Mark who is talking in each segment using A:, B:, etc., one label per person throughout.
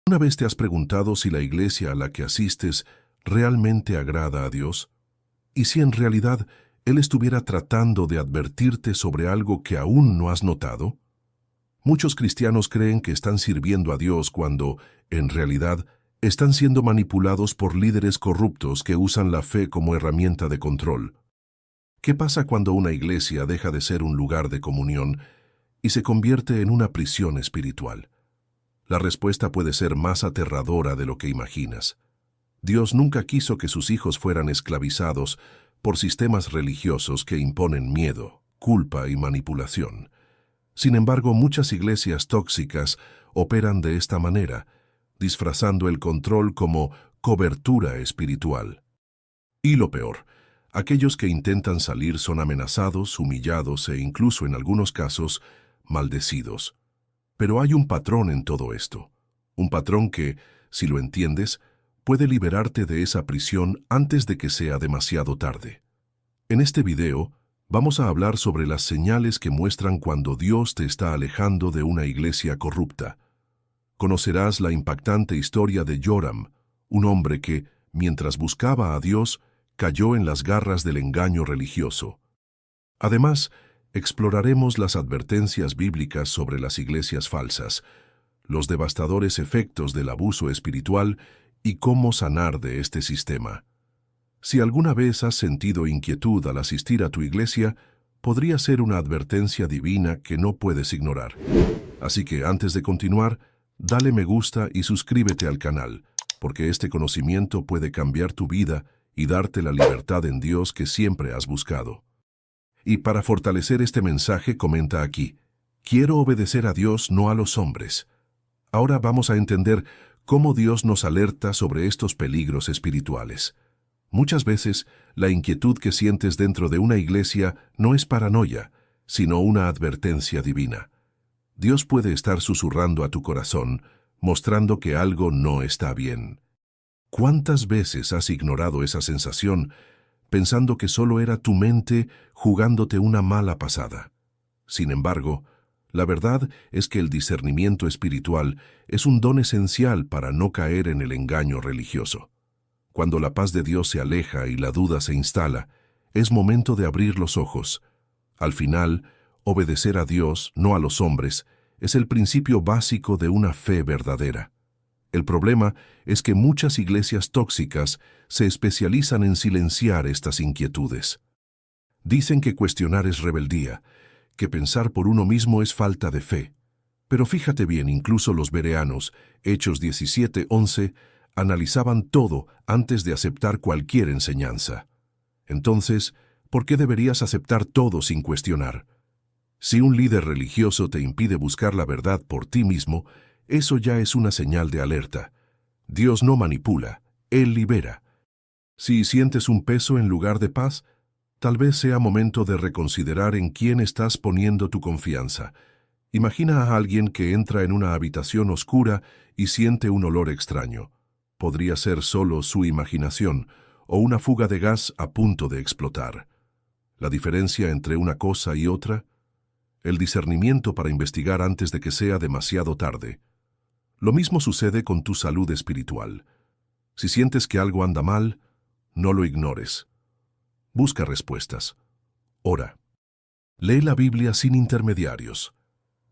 A: ¿Una vez te has preguntado si la iglesia a la que asistes realmente agrada a Dios? ¿Y si en realidad Él estuviera tratando de advertirte sobre algo que aún no has notado? Muchos cristianos creen que están sirviendo a Dios cuando, en realidad, están siendo manipulados por líderes corruptos que usan la fe como herramienta de control. ¿Qué pasa cuando una iglesia deja de ser un lugar de comunión y se convierte en una prisión espiritual? La respuesta puede ser más aterradora de lo que imaginas. Dios nunca quiso que sus hijos fueran esclavizados por sistemas religiosos que imponen miedo, culpa y manipulación. Sin embargo, muchas iglesias tóxicas operan de esta manera, disfrazando el control como cobertura espiritual. Y lo peor, aquellos que intentan salir son amenazados, humillados e incluso en algunos casos, maldecidos. Pero hay un patrón en todo esto, un patrón que, si lo entiendes, puede liberarte de esa prisión antes de que sea demasiado tarde. En este video, vamos a hablar sobre las señales que muestran cuando Dios te está alejando de una iglesia corrupta. Conocerás la impactante historia de Joram, un hombre que, mientras buscaba a Dios, cayó en las garras del engaño religioso. Además, exploraremos las advertencias bíblicas sobre las iglesias falsas, los devastadores efectos del abuso espiritual y cómo sanar de este sistema. Si alguna vez has sentido inquietud al asistir a tu iglesia, podría ser una advertencia divina que no puedes ignorar. Así que antes de continuar, dale me gusta y suscríbete al canal, porque este conocimiento puede cambiar tu vida y darte la libertad en Dios que siempre has buscado. Y para fortalecer este mensaje, comenta aquí: quiero obedecer a Dios, no a los hombres. Ahora vamos a entender cómo Dios nos alerta sobre estos peligros espirituales. Muchas veces, la inquietud que sientes dentro de una iglesia no es paranoia, sino una advertencia divina. Dios puede estar susurrando a tu corazón, mostrando que algo no está bien. ¿Cuántas veces has ignorado esa sensación, pensando que solo era tu mente jugándote una mala pasada? Sin embargo, la verdad es que el discernimiento espiritual es un don esencial para no caer en el engaño religioso. Cuando la paz de Dios se aleja y la duda se instala, es momento de abrir los ojos. Al final, obedecer a Dios, no a los hombres, es el principio básico de una fe verdadera. El problema es que muchas iglesias tóxicas se especializan en silenciar estas inquietudes. Dicen que cuestionar es rebeldía, que pensar por uno mismo es falta de fe. Pero fíjate bien, incluso los bereanos, Hechos 17:11, analizaban todo antes de aceptar cualquier enseñanza. Entonces, ¿por qué deberías aceptar todo sin cuestionar? Si un líder religioso te impide buscar la verdad por ti mismo, eso ya es una señal de alerta. Dios no manipula, Él libera. Si sientes un peso en lugar de paz, tal vez sea momento de reconsiderar en quién estás poniendo tu confianza. Imagina a alguien que entra en una habitación oscura y siente un olor extraño. Podría ser solo su imaginación o una fuga de gas a punto de explotar. La diferencia entre una cosa y otra: el discernimiento para investigar antes de que sea demasiado tarde. Lo mismo sucede con tu salud espiritual. Si sientes que algo anda mal, no lo ignores. Busca respuestas. Ora. Lee la Biblia sin intermediarios.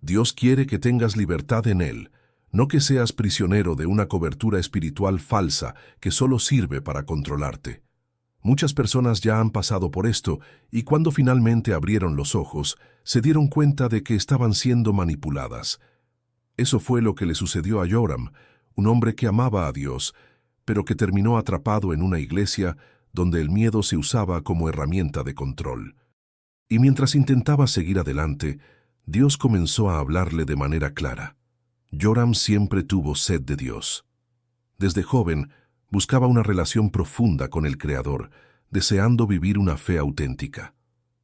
A: Dios quiere que tengas libertad en Él, no que seas prisionero de una cobertura espiritual falsa que solo sirve para controlarte. Muchas personas ya han pasado por esto y cuando finalmente abrieron los ojos, se dieron cuenta de que estaban siendo manipuladas. Eso fue lo que le sucedió a Joram, un hombre que amaba a Dios, pero que terminó atrapado en una iglesia donde el miedo se usaba como herramienta de control. Y mientras intentaba seguir adelante, Dios comenzó a hablarle de manera clara. Joram siempre tuvo sed de Dios. Desde joven, buscaba una relación profunda con el Creador, deseando vivir una fe auténtica.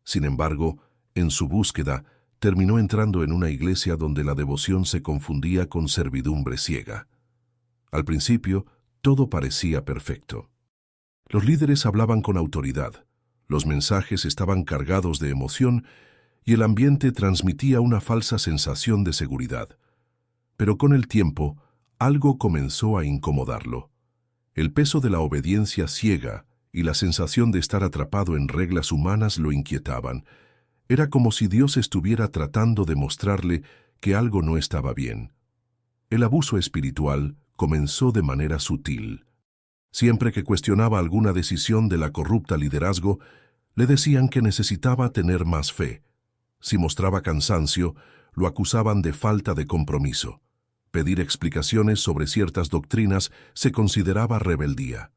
A: Sin embargo, en su búsqueda, terminó entrando en una iglesia donde la devoción se confundía con servidumbre ciega. Al principio, todo parecía perfecto. Los líderes hablaban con autoridad, los mensajes estaban cargados de emoción y el ambiente transmitía una falsa sensación de seguridad. Pero con el tiempo, algo comenzó a incomodarlo. El peso de la obediencia ciega y la sensación de estar atrapado en reglas humanas lo inquietaban. Era como si Dios estuviera tratando de mostrarle que algo no estaba bien. El abuso espiritual comenzó de manera sutil. Siempre que cuestionaba alguna decisión de la corrupta liderazgo, le decían que necesitaba tener más fe. Si mostraba cansancio, lo acusaban de falta de compromiso. Pedir explicaciones sobre ciertas doctrinas se consideraba rebeldía.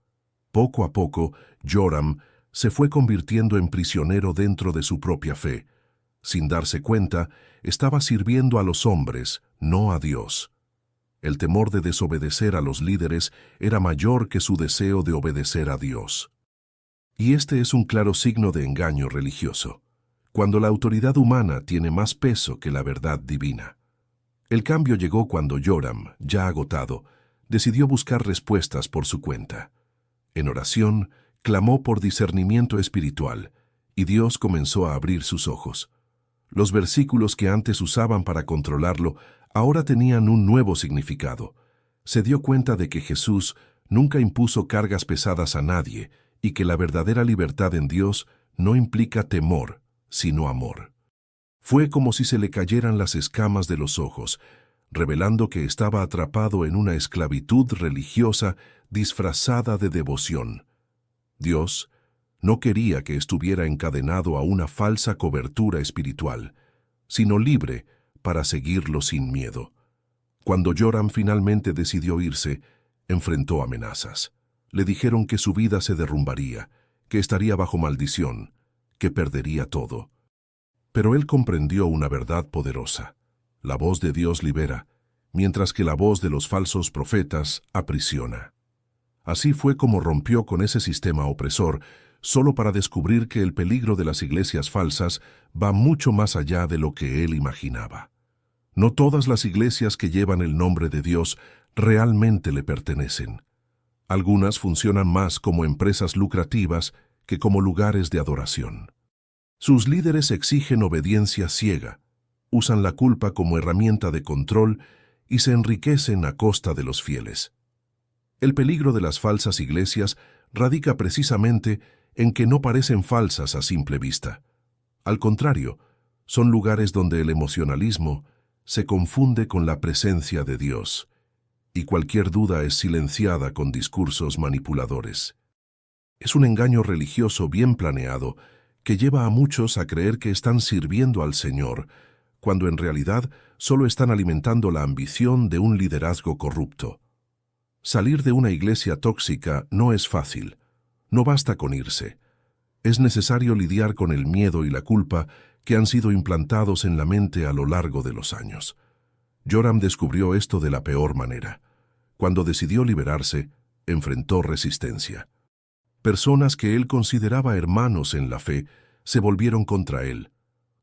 A: Poco a poco, Joram se fue convirtiendo en prisionero dentro de su propia fe. Sin darse cuenta, estaba sirviendo a los hombres, no a Dios. El temor de desobedecer a los líderes era mayor que su deseo de obedecer a Dios. Y este es un claro signo de engaño religioso, cuando la autoridad humana tiene más peso que la verdad divina. El cambio llegó cuando Joram, ya agotado, decidió buscar respuestas por su cuenta. En oración, clamó por discernimiento espiritual, y Dios comenzó a abrir sus ojos. Los versículos que antes usaban para controlarlo ahora tenían un nuevo significado. Se dio cuenta de que Jesús nunca impuso cargas pesadas a nadie y que la verdadera libertad en Dios no implica temor, sino amor. Fue como si se le cayeran las escamas de los ojos, revelando que estaba atrapado en una esclavitud religiosa disfrazada de devoción. Dios no quería que estuviera encadenado a una falsa cobertura espiritual, sino libre para seguirlo sin miedo. Cuando Joram finalmente decidió irse, enfrentó amenazas. Le dijeron que su vida se derrumbaría, que estaría bajo maldición, que perdería todo. Pero él comprendió una verdad poderosa. La voz de Dios libera, mientras que la voz de los falsos profetas aprisiona. Así fue como rompió con ese sistema opresor, solo para descubrir que el peligro de las iglesias falsas va mucho más allá de lo que él imaginaba. No todas las iglesias que llevan el nombre de Dios realmente le pertenecen. Algunas funcionan más como empresas lucrativas que como lugares de adoración. Sus líderes exigen obediencia ciega, usan la culpa como herramienta de control y se enriquecen a costa de los fieles. El peligro de las falsas iglesias radica precisamente en que no parecen falsas a simple vista. Al contrario, son lugares donde el emocionalismo se confunde con la presencia de Dios, y cualquier duda es silenciada con discursos manipuladores. Es un engaño religioso bien planeado que lleva a muchos a creer que están sirviendo al Señor, cuando en realidad solo están alimentando la ambición de un liderazgo corrupto. Salir de una iglesia tóxica no es fácil. No basta con irse. Es necesario lidiar con el miedo y la culpa que han sido implantados en la mente a lo largo de los años. Joram descubrió esto de la peor manera. Cuando decidió liberarse, enfrentó resistencia. Personas que él consideraba hermanos en la fe se volvieron contra él.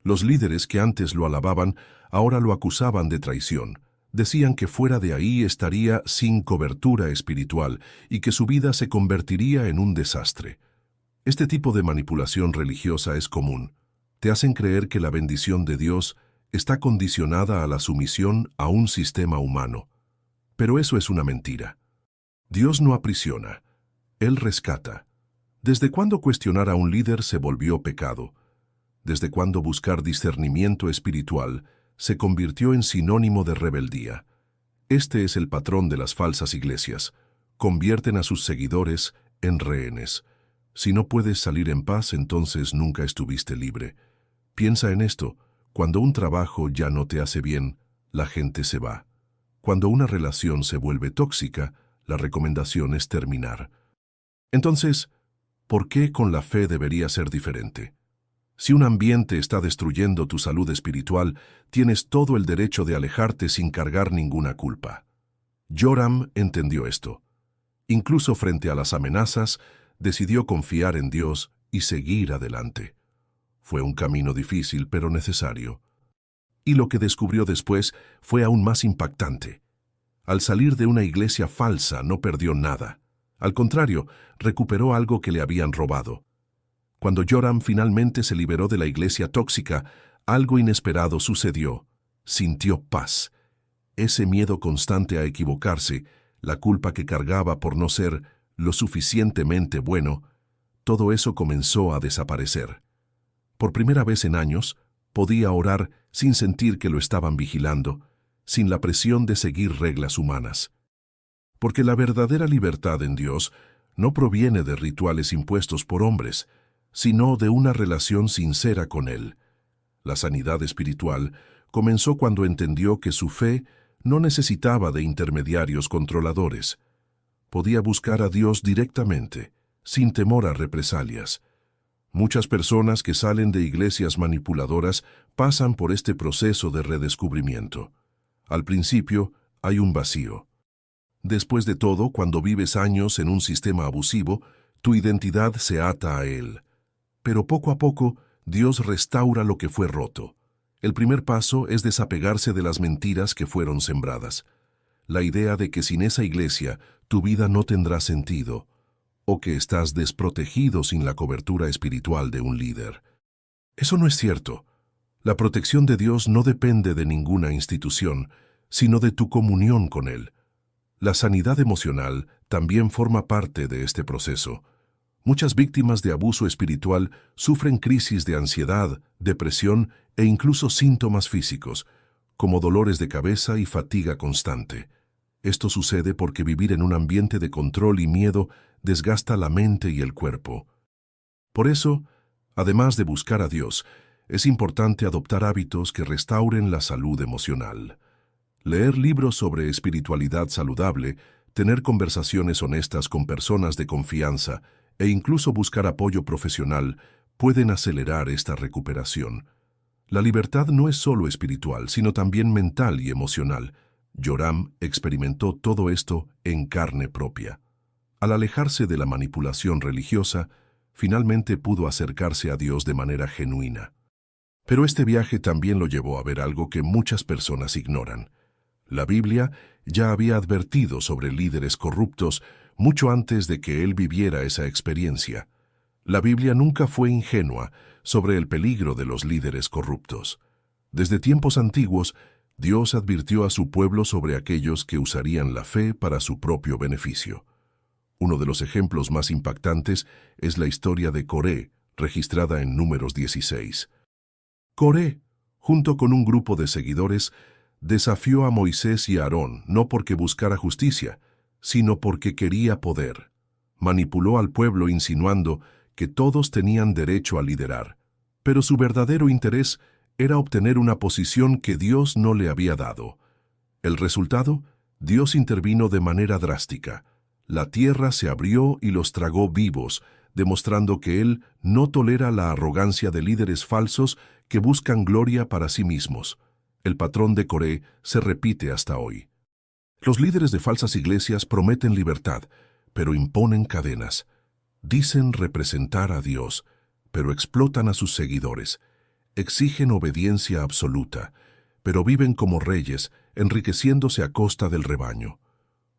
A: Los líderes que antes lo alababan ahora lo acusaban de traición. Decían que fuera de ahí estaría sin cobertura espiritual y que su vida se convertiría en un desastre. Este tipo de manipulación religiosa es común. Te hacen creer que la bendición de Dios está condicionada a la sumisión a un sistema humano. Pero eso es una mentira. Dios no aprisiona. Él rescata. ¿Desde cuándo cuestionar a un líder se volvió pecado? ¿Desde cuándo buscar discernimiento espiritual se convirtió en sinónimo de rebeldía? Este es el patrón de las falsas iglesias. Convierten a sus seguidores en rehenes. Si no puedes salir en paz, entonces nunca estuviste libre. Piensa en esto. Cuando un trabajo ya no te hace bien, la gente se va. Cuando una relación se vuelve tóxica, la recomendación es terminar. Entonces, ¿por qué con la fe debería ser diferente? Si un ambiente está destruyendo tu salud espiritual, tienes todo el derecho de alejarte sin cargar ninguna culpa. Joram entendió esto. Incluso frente a las amenazas, decidió confiar en Dios y seguir adelante. Fue un camino difícil, pero necesario. Y lo que descubrió después fue aún más impactante. Al salir de una iglesia falsa no perdió nada. Al contrario, recuperó algo que le habían robado. Cuando Joram finalmente se liberó de la iglesia tóxica, algo inesperado sucedió. Sintió paz. ese miedo constante a equivocarse, la culpa que cargaba por no ser lo suficientemente bueno, todo eso comenzó a desaparecer. Por primera vez en años, podía orar sin sentir que lo estaban vigilando, sin la presión de seguir reglas humanas. Porque la verdadera libertad en Dios no proviene de rituales impuestos por hombres, sino de una relación sincera con Él. La sanidad espiritual comenzó cuando entendió que su fe no necesitaba de intermediarios controladores. Podía buscar a Dios directamente, sin temor a represalias. Muchas personas que salen de iglesias manipuladoras pasan por este proceso de redescubrimiento. Al principio, hay un vacío. Después de todo, cuando vives años en un sistema abusivo, tu identidad se ata a él. Pero poco a poco, Dios restaura lo que fue roto. El primer paso es desapegarse de las mentiras que fueron sembradas. La idea de que sin esa iglesia tu vida no tendrá sentido, o que estás desprotegido sin la cobertura espiritual de un líder. Eso no es cierto. La protección de Dios no depende de ninguna institución, sino de tu comunión con Él. La sanidad emocional también forma parte de este proceso. Muchas víctimas de abuso espiritual sufren crisis de ansiedad, depresión e incluso síntomas físicos, como dolores de cabeza y fatiga constante. Esto sucede porque vivir en un ambiente de control y miedo desgasta la mente y el cuerpo. Por eso, además de buscar a Dios, es importante adoptar hábitos que restauren la salud emocional. Leer libros sobre espiritualidad saludable, tener conversaciones honestas con personas de confianza e incluso buscar apoyo profesional pueden acelerar esta recuperación. La libertad no es solo espiritual, sino también mental y emocional. Joram experimentó todo esto en carne propia. Al alejarse de la manipulación religiosa, finalmente pudo acercarse a Dios de manera genuina. Pero este viaje también lo llevó a ver algo que muchas personas ignoran. La Biblia ya había advertido sobre líderes corruptos mucho antes de que él viviera esa experiencia. La Biblia nunca fue ingenua sobre el peligro de los líderes corruptos. Desde tiempos antiguos, Dios advirtió a su pueblo sobre aquellos que usarían la fe para su propio beneficio. Uno de los ejemplos más impactantes es la historia de Coré, registrada en Números 16. Coré, junto con un grupo de seguidores, desafió a Moisés y a Aarón no porque buscara justicia, sino porque quería poder. Manipuló al pueblo insinuando que todos tenían derecho a liderar, pero su verdadero interés era obtener una posición que Dios no le había dado. El resultado, Dios intervino de manera drástica. La tierra se abrió y los tragó vivos, demostrando que Él no tolera la arrogancia de líderes falsos que buscan gloria para sí mismos. El patrón de Coré se repite hasta hoy. Los líderes de falsas iglesias prometen libertad, pero imponen cadenas. Dicen representar a Dios, pero explotan a sus seguidores. Exigen obediencia absoluta, pero viven como reyes, enriqueciéndose a costa del rebaño.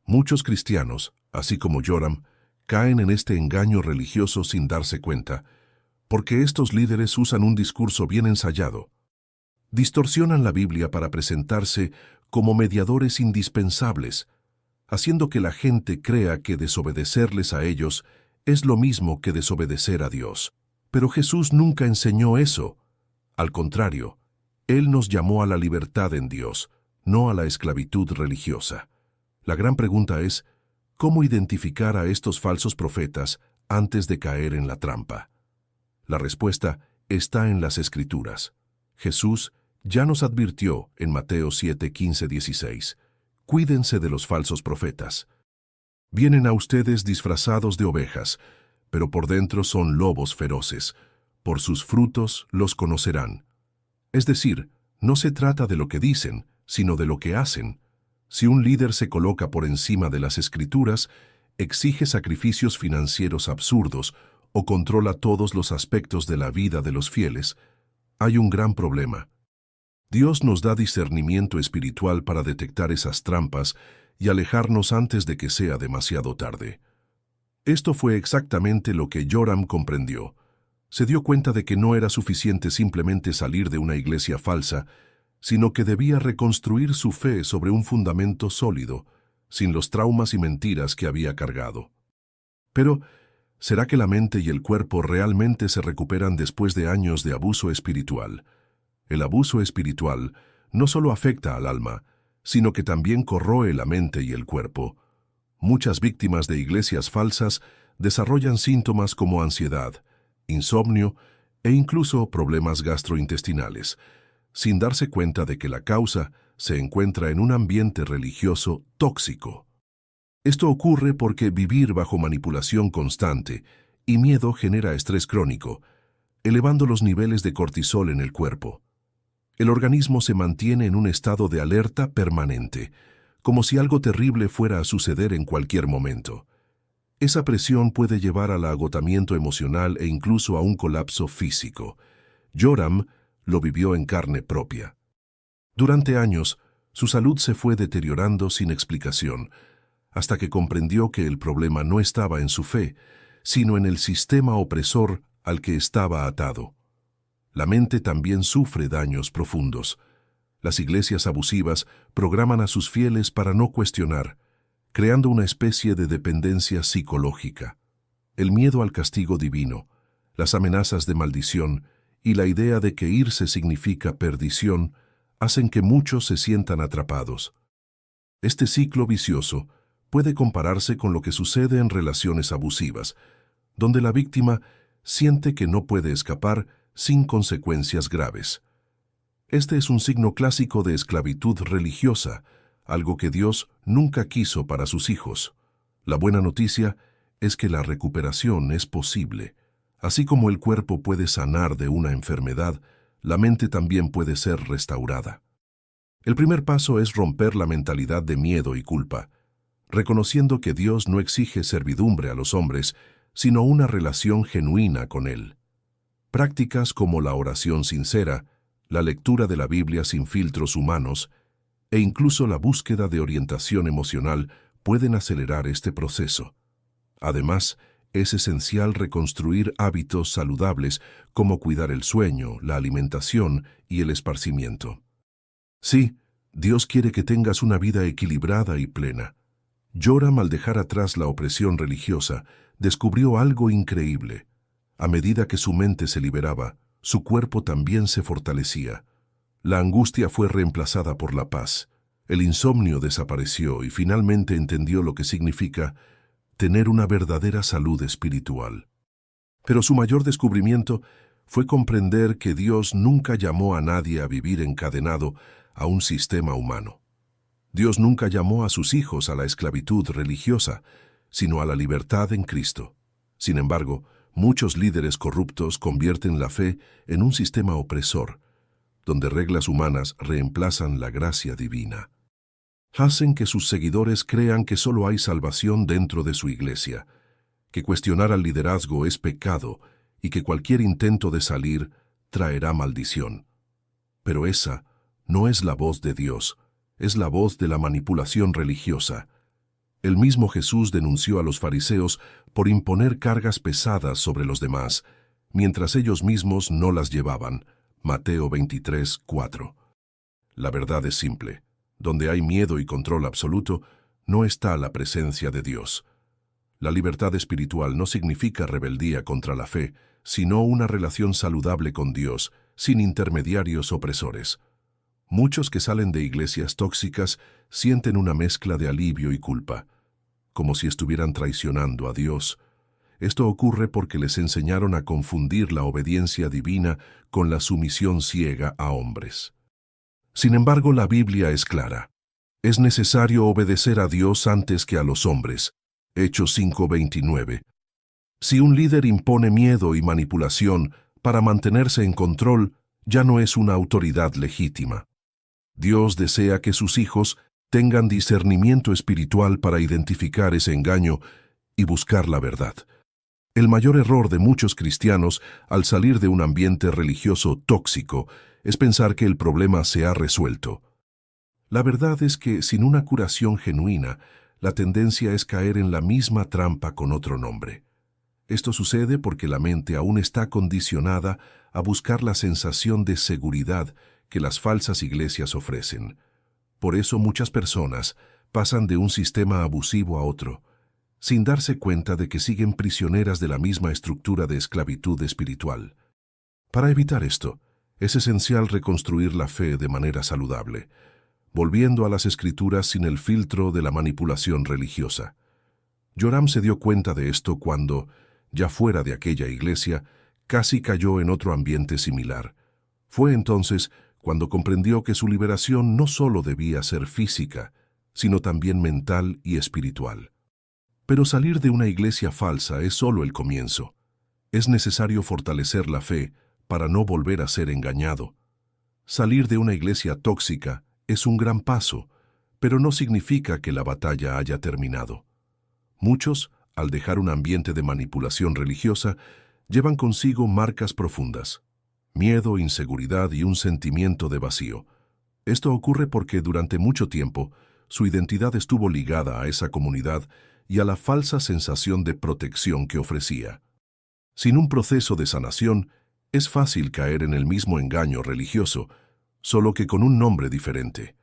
A: Muchos cristianos, así como Joram, caen en este engaño religioso sin darse cuenta, porque estos líderes usan un discurso bien ensayado. Distorsionan la Biblia para presentarse como mediadores indispensables, haciendo que la gente crea que desobedecerles a ellos es lo mismo que desobedecer a Dios. Pero Jesús nunca enseñó eso. Al contrario, Él nos llamó a la libertad en Dios, no a la esclavitud religiosa. La gran pregunta es, ¿cómo identificar a estos falsos profetas antes de caer en la trampa? La respuesta está en las Escrituras. Jesús ya nos advirtió en Mateo 7, 15, 16. Cuídense de los falsos profetas. Vienen a ustedes disfrazados de ovejas, pero por dentro son lobos feroces. Por sus frutos los conocerán. Es decir, no se trata de lo que dicen, sino de lo que hacen. Si un líder se coloca por encima de las Escrituras, exige sacrificios financieros absurdos o controla todos los aspectos de la vida de los fieles, hay un gran problema. Dios nos da discernimiento espiritual para detectar esas trampas y alejarnos antes de que sea demasiado tarde. Esto fue exactamente lo que Joram comprendió. Se dio cuenta de que no era suficiente simplemente salir de una iglesia falsa, sino que debía reconstruir su fe sobre un fundamento sólido, sin los traumas y mentiras que había cargado. Pero, ¿será que la mente y el cuerpo realmente se recuperan después de años de abuso espiritual? El abuso espiritual no solo afecta al alma, sino que también corroe la mente y el cuerpo. Muchas víctimas de iglesias falsas desarrollan síntomas como ansiedad, insomnio e incluso problemas gastrointestinales, sin darse cuenta de que la causa se encuentra en un ambiente religioso tóxico. Esto ocurre porque vivir bajo manipulación constante y miedo genera estrés crónico, elevando los niveles de cortisol en el cuerpo. El organismo se mantiene en un estado de alerta permanente, como si algo terrible fuera a suceder en cualquier momento. Esa presión puede llevar al agotamiento emocional e incluso a un colapso físico. Joram lo vivió en carne propia. Durante años, su salud se fue deteriorando sin explicación, hasta que comprendió que el problema no estaba en su fe, sino en el sistema opresor al que estaba atado. La mente también sufre daños profundos. Las iglesias abusivas programan a sus fieles para no cuestionar, creando una especie de dependencia psicológica. El miedo al castigo divino, las amenazas de maldición y la idea de que irse significa perdición hacen que muchos se sientan atrapados. Este ciclo vicioso puede compararse con lo que sucede en relaciones abusivas, donde la víctima siente que no puede escapar sin consecuencias graves. Este es un signo clásico de esclavitud religiosa, algo que Dios nunca quiso para sus hijos. La buena noticia es que la recuperación es posible. Así como el cuerpo puede sanar de una enfermedad, la mente también puede ser restaurada. El primer paso es romper la mentalidad de miedo y culpa, reconociendo que Dios no exige servidumbre a los hombres, sino una relación genuina con Él. Prácticas como la oración sincera, la lectura de la Biblia sin filtros humanos e incluso la búsqueda de orientación emocional pueden acelerar este proceso. Además, es esencial reconstruir hábitos saludables como cuidar el sueño, la alimentación y el esparcimiento. Sí, Dios quiere que tengas una vida equilibrada y plena. Joram, al dejar atrás la opresión religiosa, descubrió algo increíble. A medida que su mente se liberaba, su cuerpo también se fortalecía. La angustia fue reemplazada por la paz. El insomnio desapareció y finalmente entendió lo que significa tener una verdadera salud espiritual. Pero su mayor descubrimiento fue comprender que Dios nunca llamó a nadie a vivir encadenado a un sistema humano. Dios nunca llamó a sus hijos a la esclavitud religiosa, sino a la libertad en Cristo. Sin embargo, muchos líderes corruptos convierten la fe en un sistema opresor, donde reglas humanas reemplazan la gracia divina. Hacen que sus seguidores crean que solo hay salvación dentro de su iglesia, que cuestionar al liderazgo es pecado y que cualquier intento de salir traerá maldición. Pero esa no es la voz de Dios, es la voz de la manipulación religiosa. El mismo Jesús denunció a los fariseos por imponer cargas pesadas sobre los demás, mientras ellos mismos no las llevaban. Mateo 23:4. La verdad es simple. Donde hay miedo y control absoluto, no está la presencia de Dios. La libertad espiritual no significa rebeldía contra la fe, sino una relación saludable con Dios, sin intermediarios opresores. Muchos que salen de iglesias tóxicas sienten una mezcla de alivio y culpa, como si estuvieran traicionando a Dios. Esto ocurre porque les enseñaron a confundir la obediencia divina con la sumisión ciega a hombres. Sin embargo, la Biblia es clara. Es necesario obedecer a Dios antes que a los hombres. Hechos 5:29. Si un líder impone miedo y manipulación para mantenerse en control, ya no es una autoridad legítima. Dios desea que sus hijos tengan discernimiento espiritual para identificar ese engaño y buscar la verdad. El mayor error de muchos cristianos al salir de un ambiente religioso tóxico es pensar que el problema se ha resuelto. La verdad es que sin una curación genuina, la tendencia es caer en la misma trampa con otro nombre. Esto sucede porque la mente aún está condicionada a buscar la sensación de seguridad que las falsas iglesias ofrecen. Por eso muchas personas pasan de un sistema abusivo a otro, sin darse cuenta de que siguen prisioneras de la misma estructura de esclavitud espiritual. Para evitar esto, es esencial reconstruir la fe de manera saludable, volviendo a las Escrituras sin el filtro de la manipulación religiosa. Joram se dio cuenta de esto cuando, ya fuera de aquella iglesia, casi cayó en otro ambiente similar. Fue entonces cuando comprendió que su liberación no solo debía ser física, sino también mental y espiritual. Pero salir de una iglesia falsa es solo el comienzo. Es necesario fortalecer la fe para no volver a ser engañado. Salir de una iglesia tóxica es un gran paso, pero no significa que la batalla haya terminado. Muchos, al dejar un ambiente de manipulación religiosa, llevan consigo marcas profundas: miedo, inseguridad y un sentimiento de vacío. Esto ocurre porque durante mucho tiempo su identidad estuvo ligada a esa comunidad y a la falsa sensación de protección que ofrecía. Sin un proceso de sanación, es fácil caer en el mismo engaño religioso, solo que con un nombre diferente.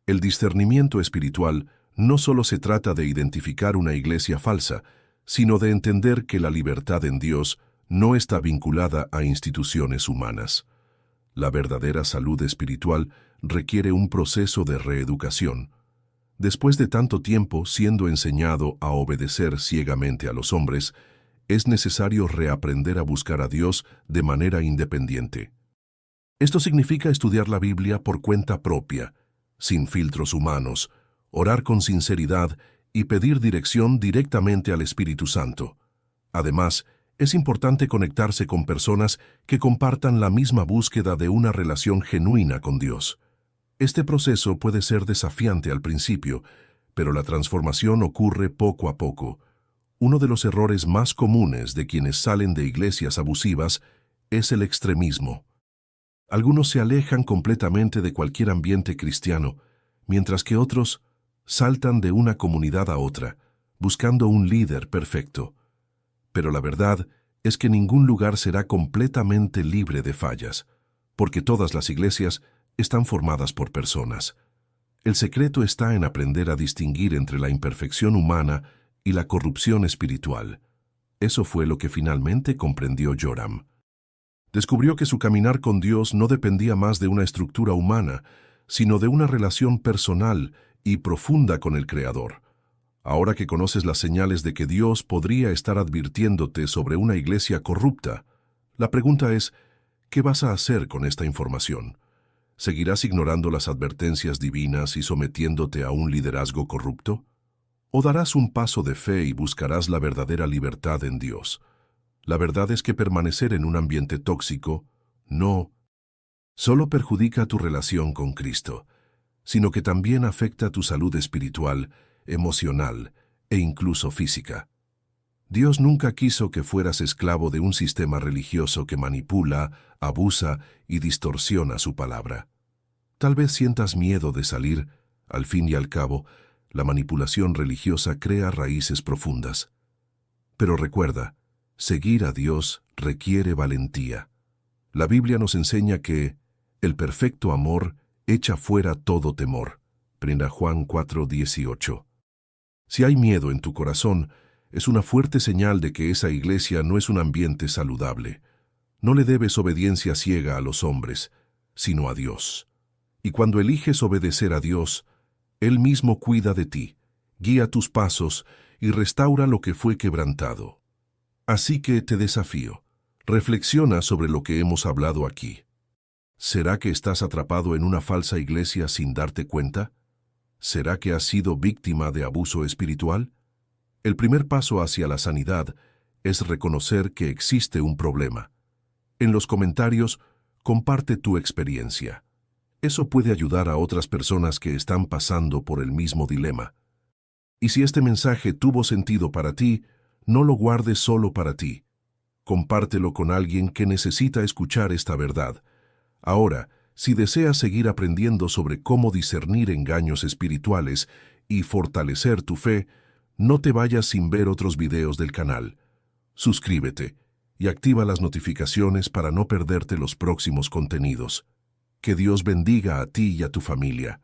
A: El discernimiento espiritual no solo se trata de identificar una iglesia falsa, sino de entender que la libertad en Dios no está vinculada a instituciones humanas. La verdadera salud espiritual requiere un proceso de reeducación. Después de tanto tiempo siendo enseñado a obedecer ciegamente a los hombres, es necesario reaprender a buscar a Dios de manera independiente. Esto significa estudiar la Biblia por cuenta propia, sin filtros humanos, orar con sinceridad y pedir dirección directamente al Espíritu Santo. Además, es importante conectarse con personas que compartan la misma búsqueda de una relación genuina con Dios. Este proceso puede ser desafiante al principio, pero la transformación ocurre poco a poco. Uno de los errores más comunes de quienes salen de iglesias abusivas es el extremismo. Algunos se alejan completamente de cualquier ambiente cristiano, mientras que otros saltan de una comunidad a otra, buscando un líder perfecto. Pero la verdad es que ningún lugar será completamente libre de fallas, porque todas las iglesias están formadas por personas. El secreto está en aprender a distinguir entre la imperfección humana y la corrupción espiritual. Eso fue lo que finalmente comprendió Joram. Descubrió que su caminar con Dios no dependía más de una estructura humana, sino de una relación personal y profunda con el Creador. Ahora que conoces las señales de que Dios podría estar advirtiéndote sobre una iglesia corrupta, la pregunta es, ¿qué vas a hacer con esta información? ¿Seguirás ignorando las advertencias divinas y sometiéndote a un liderazgo corrupto? ¿O darás un paso de fe y buscarás la verdadera libertad en Dios? La verdad es que permanecer en un ambiente tóxico no solo perjudica tu relación con Cristo, sino que también afecta tu salud espiritual, emocional e incluso física. Dios nunca quiso que fueras esclavo de un sistema religioso que manipula, abusa y distorsiona su palabra. Tal vez sientas miedo de salir. Al fin y al cabo, la manipulación religiosa crea raíces profundas. Pero recuerda, seguir a Dios requiere valentía. La Biblia nos enseña que el perfecto amor echa fuera todo temor. 1 Juan 4:18. Si hay miedo en tu corazón, es una fuerte señal de que esa iglesia no es un ambiente saludable. No le debes obediencia ciega a los hombres, sino a Dios. Y cuando eliges obedecer a Dios, Él mismo cuida de ti, guía tus pasos y restaura lo que fue quebrantado. Así que te desafío, reflexiona sobre lo que hemos hablado aquí. ¿Será que estás atrapado en una falsa iglesia sin darte cuenta? ¿Será que has sido víctima de abuso espiritual? El primer paso hacia la sanidad es reconocer que existe un problema. En los comentarios, comparte tu experiencia. Eso puede ayudar a otras personas que están pasando por el mismo dilema. Y si este mensaje tuvo sentido para ti, no lo guardes solo para ti. Compártelo con alguien que necesita escuchar esta verdad. Ahora, si deseas seguir aprendiendo sobre cómo discernir engaños espirituales y fortalecer tu fe, no te vayas sin ver otros videos del canal. Suscríbete y activa las notificaciones para no perderte los próximos contenidos. Que Dios bendiga a ti y a tu familia.